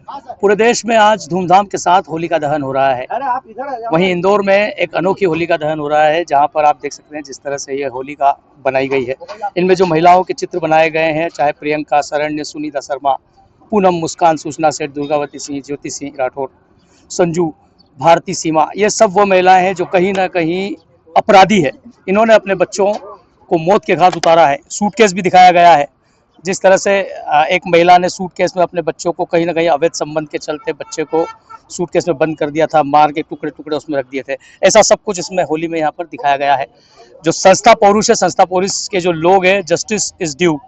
पूरे देश में आज धूमधाम के साथ होलिका दहन हो रहा है। वहीं इंदौर में एक अनोखी होलिका दहन हो रहा है, जहां पर आप देख सकते हैं जिस तरह से ये होलिका बनाई गई है। इनमें जो महिलाओं के चित्र बनाए गए हैं, चाहे प्रियंका, शरण्य, सुनीता शर्मा, पूनम, मुस्कान, सूचना सेठ, दुर्गावती सिंह, ज्योति सिंह राठौर, संजू, भारती, सीमा, ये सब वो महिलाएं हैं जो कहीं ना कहीं अपराधी है। इन्होंने अपने बच्चों को मौत के घाट उतारा है। सूटकेस भी दिखाया गया है, जिस तरह से एक महिला ने सूटकेस में अपने बच्चों को कहीं ना कहीं अवैध संबंध के चलते बच्चे को सूटकेस में बंद कर दिया था, मार के टुकड़े टुकड़े उसमें रख दिए थे। ऐसा सब कुछ इसमें होली में यहाँ पर दिखाया गया है। जो संस्था पौरुष है, संस्था पौरुष के जो लोग हैं, जस्टिस इज ड्यू,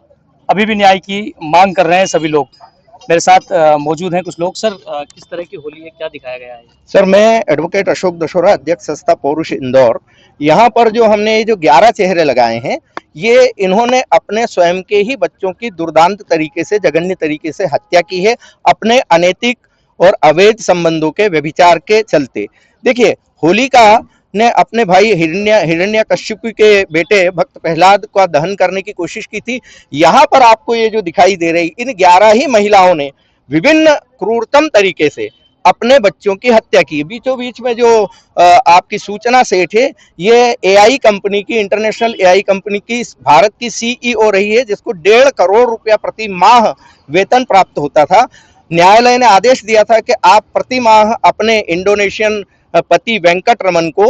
अभी भी न्याय की मांग कर रहे हैं सभी लोग। मेरे साथ मौजूद हैं कुछ लोग। सर, किस तरह की होली है, क्या दिखाया गया है? सर, मैं एडवोकेट अशोक दशोरा, अध्यक्ष संस्था पौरुष इंदौर। यहाँ पर जो हमने जो 11 चेहरे लगाए हैं, ये इन्होंने अपने स्वयं के ही बच्चों की दुर्दांत तरीके से, जघन्य तरीके से हत्या की है, अपने अनैतिक और अवैध संबंधों के व्यभिचार के चलते। देखिए, होलिका ने अपने भाई हिरण्यकश्यप के बेटे भक्त प्रहलाद का दहन करने की कोशिश की थी। यहाँ पर आपको ये जो दिखाई दे रही, इन 11 ही महिलाओं ने विभिन्न क्रूरतम तरीके से अपने बच्चों की हत्या की। बीचों बीच में जो आपकी सूचना सेठ है, ये एआई कंपनी की, इंटरनेशनल एआई कंपनी की भारत की सीईओ रही है, जिसको 1.5 करोड़ रुपया प्रति माह वेतन प्राप्त होता था। न्यायालय ने आदेश दिया था कि आप प्रति माह अपने इंडोनेशियन पति वेंकट रमन को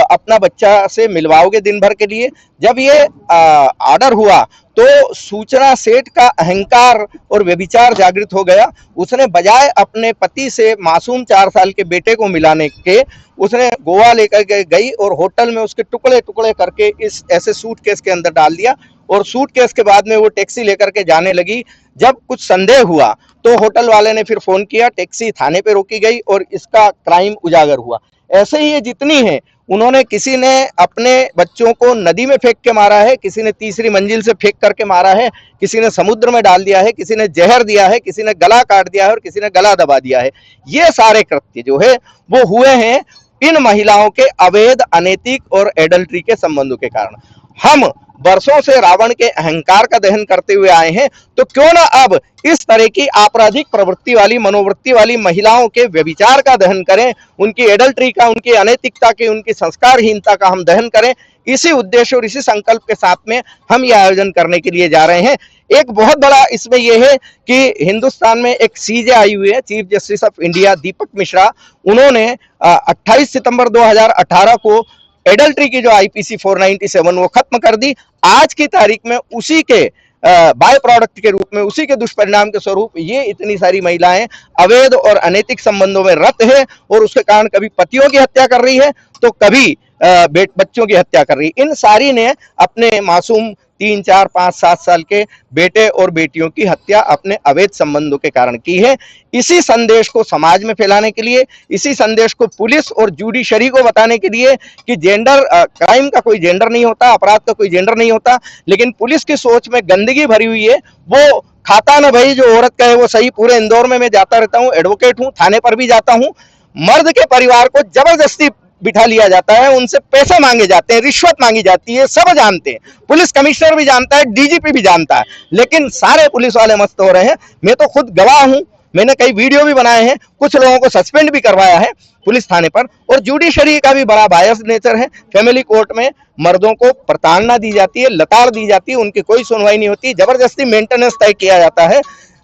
अपना बच्चा से मिलवाओगे दिन भर के लिए। जब ये ऑर्डर हुआ तो सूचना सेठ का अहंकार और व्यभिचार जागृत हो गया। उसने बजाय अपने पति से मासूम 4 साल के बेटे को मिलाने के, उसने गोवा लेकर के गई और होटल में उसके टुकड़े टुकड़े करके इस ऐसे सूटकेस के अंदर डाल दिया। और सूटकेस के बाद में वो टैक्सी लेकर के जाने लगी। जब कुछ संदेह हुआ तो होटल वाले ने फिर फोन किया, टैक्सी थाने पे रोकी गई और इसका क्राइम उजागर हुआ। ऐसे ही ये जितनी है, उन्होंने, किसी ने अपने बच्चों को नदी में फेंक के मारा है, किसी ने तीसरी मंजिल से फेंक करके मारा है, किसी ने समुद्र में डाल दिया है, किसी ने जहर दिया है, किसी ने गला काट दिया है और किसी ने गला दबा दिया है। ये सारे कृत्य जो है वो हुए हैं इन महिलाओं के अवैध, अनैतिक और एडल्ट्री के संबंधों के कारण। हम वर्षों से रावण के अहंकार का दहन करते हुए आए हैं, तो क्यों ना अब इस तरह की आपराधिक प्रवृत्ति वाली, मनोवृत्ति वाली महिलाओं के व्यभिचार का दहन करें, उनकी एडल्ट्री का, उनकी अनैतिकता की, उनकी संस्कारहीनता का हम दहन करें। इसी उद्देश्य और इसी संकल्प के साथ में हम यह आयोजन करने के लिए जा रहे हैं। एक बहुत बड़ा इसमें यह है कि हिंदुस्तान में एक सीजे आई हुई है, चीफ जस्टिस ऑफ इंडिया दीपक मिश्रा। उन्होंने 28 सितंबर 2018 को एडल्ट्री की जो आईपीसी 497 वो खत्म कर दी। आज की तारीख में उसी के बाय प्रोडक्ट के रूप में, उसी के दुष्परिणाम के स्वरूप ये इतनी सारी महिलाएं अवैध और अनैतिक संबंधों में रत है और उसके कारण कभी पतियों की हत्या कर रही है तो कभी बच्चों की हत्या कर रही है। इन सारी ने अपने मासूम 3, 4, 5, 7 साल के बेटे और बेटियों की हत्या अपने अवैध संबंधों के कारण की है। इसी संदेश को समाज में फैलाने के लिए, इसी संदेश को पुलिस और जुडिशरी को बताने के लिए कि जेंडर क्राइम का कोई जेंडर नहीं होता, अपराध का कोई जेंडर नहीं होता, लेकिन पुलिस की सोच में गंदगी भरी हुई है। वो खाता ना भाई जो औरत का है वो सही। पूरे इंदौर में मैं जाता रहता हूँ, एडवोकेट हूँ, थाने पर भी जाता हूँ। मर्द के परिवार को जबरदस्ती बिठा लिया जाता है, उनसे पैसे मांगे जाते हैं, रिश्वत मांगी जाती है, सब जानते हैं। पुलिस कमिश्नर भी जानता है, डीजीपी भी जानता है, लेकिन सारे पुलिस वाले मस्त हो रहे हैं। मैं तो खुद गवाह हूं, मैंने कई वीडियो भी बनाए हैं, कुछ लोगों को सस्पेंड भी करवाया है पुलिस थाने पर। और जुडिशरी का भी बड़ा बायस नेचर है। फैमिली कोर्ट में मर्दों को प्रताड़ना दी जाती है, लताड़ दी जाती है, उनकी कोई सुनवाई नहीं होती, जबरदस्ती मेंटेनेंस तय किया जाता है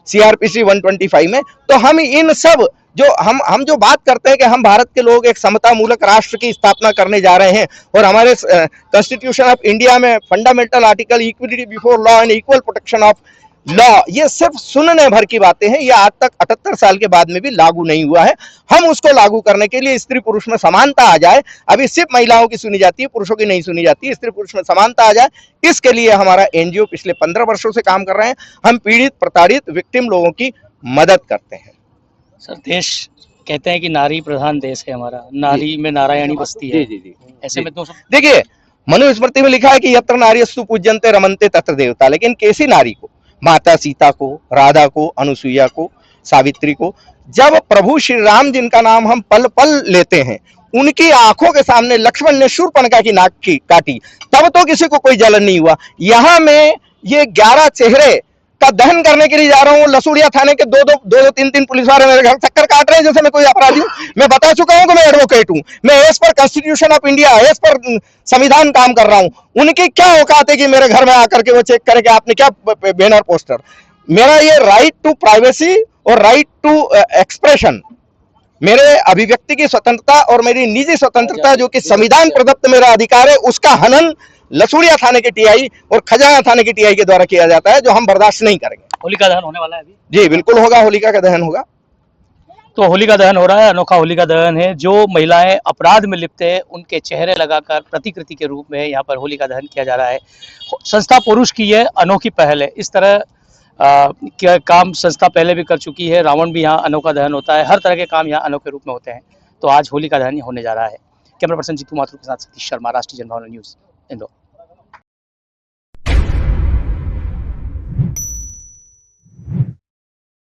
सीआरपीसी 125 में। तो हम इन सब जो हम जो बात करते हैं कि हम भारत के लोग एक समता मूलक राष्ट्र की स्थापना करने जा रहे हैं और हमारे कॉन्स्टिट्यूशन ऑफ इंडिया में fundamental article equity before law and equal protection of law, ये सिर्फ सुनने भर की बातें हैं। ये आज तक 78 साल के बाद में भी लागू नहीं हुआ है। हम उसको लागू करने के लिए स्त्री पुरुष में समानता आ जाए। अभी सिर्फ महिलाओं की सुनी जाती है, पुरुषों की नहीं सुनी जाती। स्त्री पुरुष में समानता आ जाए, इसके लिए हमारा एनजीओ पिछले 15 वर्षों से काम कर रहे हैं। हम पीड़ित, प्रताड़ित, विक्टिम लोगों की मदद करते हैं। सर, देश कहते हैं कि नारी प्रधान देश है हमारा, नारी में नारायणी बसती है। जी। ऐसे में तो देखिए, मनुस्मृति में लिखा है कि यत्र नार्यस्तु पूज्यन्ते रमन्ते तत्र देवता। लेकिन कैसी नारी को? माता सीता को, राधा को, अनुसुईया को, सावित्री को। जब प्रभु श्री राम जिनका नाम हम पल पल लेते हैं, उनकी आंखों के सामने लक्ष्मण ने शूर्पणखा की नाक काटी, तब तो किसी को कोई जलन नहीं हुआ। यहाँ में ये 11 चेहरे का दहन करने के लिए जा रहा हूँ। लसूड़िया थाने के दो तीन पुलिस वाले मेरे घर चक्कर काट रहे हैं जैसे मैं कोई अपराधी हूँ। मैं बता चुका हूँ कि मैं एडवोकेट हूँ, मैं as per constitution of India, as per संविधान काम कर रहा हूँ। उनकी क्या औकात है कि मेरे घर में आकर के वो चेक करें कि आपने क्या बैनर पोस्टर। मेरा ये राइट टू प्राइवेसी और राइट टू एक्सप्रेशन, मेरे अभिव्यक्ति की स्वतंत्रता और मेरी निजी स्वतंत्रता जो कि संविधान प्रदत्त मेरा अधिकार है, उसका हनन लसूड़िया थाने के टीआई और खजाना थाने के टीआई के द्वारा किया जाता है, जो हम बर्दाश्त नहीं करेंगे। होलिका दहन होने वाला है अभी? जी बिल्कुल होगा, होलिका का दहन होगा। तो होलिका दहन हो रहा है, अनोखा होलिका दहन है। जो महिलाएं अपराध में लिप्त है उनके चेहरे लगाकर प्रतिकृति के रूप में यहाँ पर होलिका दहन किया जा रहा है। संस्था पुरुष की यह अनोखी पहल है। इस तरह क्या काम संस्था पहले भी कर चुकी है। रावण भी यहाँ अनोखा दहन होता है, हर तरह के काम यहाँ अनोखे रूप में होते हैं। तो आज होलिका दहन होने जा रहा है। कैमरा पर्सन जीतू माथुर के साथ सतीश शर्मा, राष्ट्रीय जनभावना न्यूज़, इंदौर।